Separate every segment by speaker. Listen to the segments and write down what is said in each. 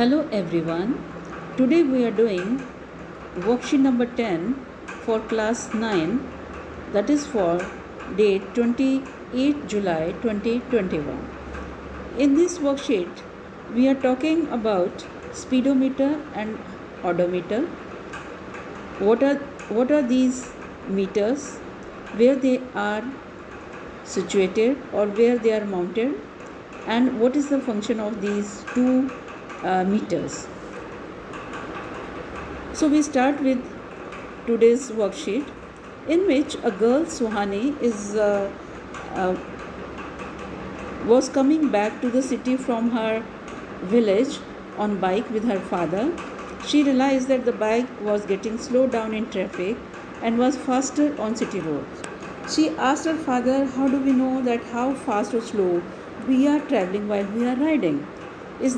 Speaker 1: Hello everyone. Today we are doing worksheet number 10 for class 9, that is for date 28 July 2021. In this worksheet we are talking about speedometer and odometer. What are these meters, where they are situated or where they are mounted, and what is the function of these two meters. So we start with today's worksheet, in which a girl, Suhani, was coming back to the city from her village on bike with her father. She realized that the bike was getting slowed down in traffic and was faster on city roads. She asked her father, "How do we know that how fast or slow we are traveling while we are riding? Is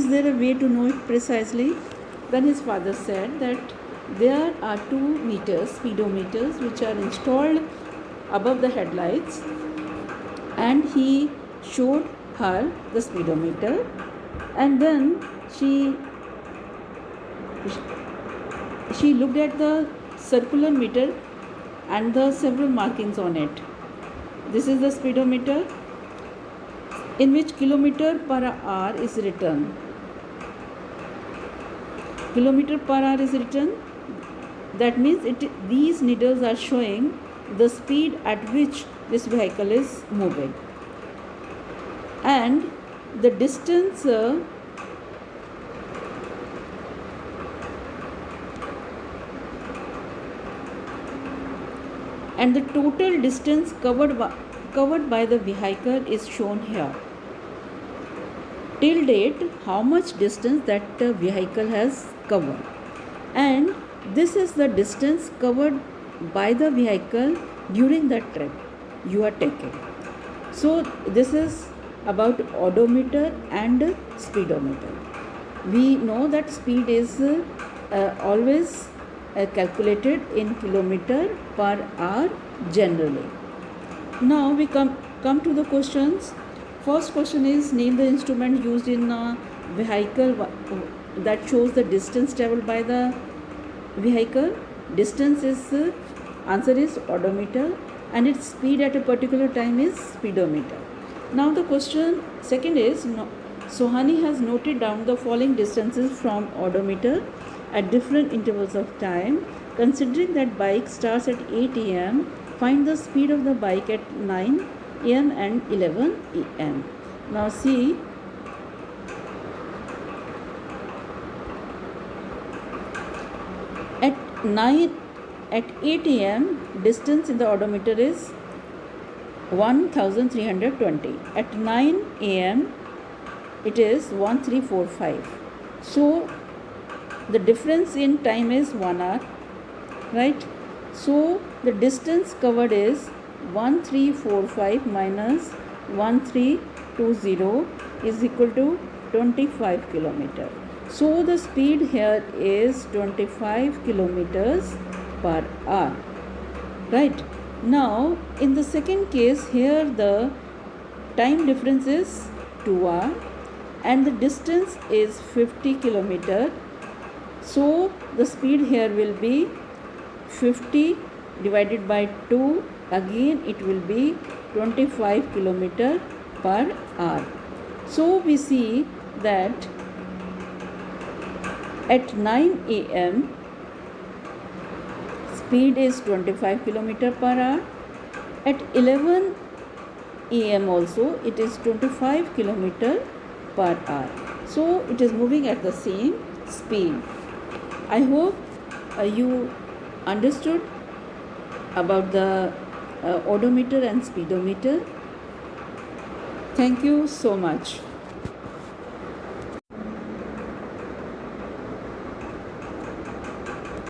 Speaker 1: there a way to know it precisely?" Then his father said that there are two meters, speedometers, which are installed above the headlights, and he showed her the speedometer, and then she looked at the circular meter and the several markings on it. This is the speedometer, in which kilometer per hour is written. Kilometer per hour is written. That means these needles are showing the speed at which this vehicle is moving, and the distance and the total distance covered by the vehicle is shown here. Till date, how much distance that the vehicle has covered, and this is the distance covered by the vehicle during the trip you are taking. So this is about odometer and speedometer. We know that speed is always calculated in kilometer per hour generally. Now we come to the questions. First question is, name the instrument used in a vehicle that shows the distance traveled by the vehicle. Distance is answer is odometer, and its speed at a particular time is speedometer. Now the question second is, Sohani has noted down the following distances from odometer at different intervals of time. Considering that bike starts at 8 a.m., find the speed of the bike at 9 a.m. and 11 a.m. Now see, at 8 a.m. distance in the odometer is 1320. At 9 a.m. it is 1345. So the difference in time is 1 hour, right? So the distance covered is 1345 minus 1320 is equal to 25 kilometer. So the speed here is 25 kilometers per hour, right? Now in the second case, here the time difference is 2 hours and the distance is 50 kilometer. So the speed here will be 50 divided by 2, again it will be 25 kilometer per hour. So we see that at 9 a.m. speed is 25 kilometer per hour. At 11 a.m. also it is 25 kilometer per hour. So it is moving at the same speed. I hope you understood about the odometer and speedometer. Thank you so much.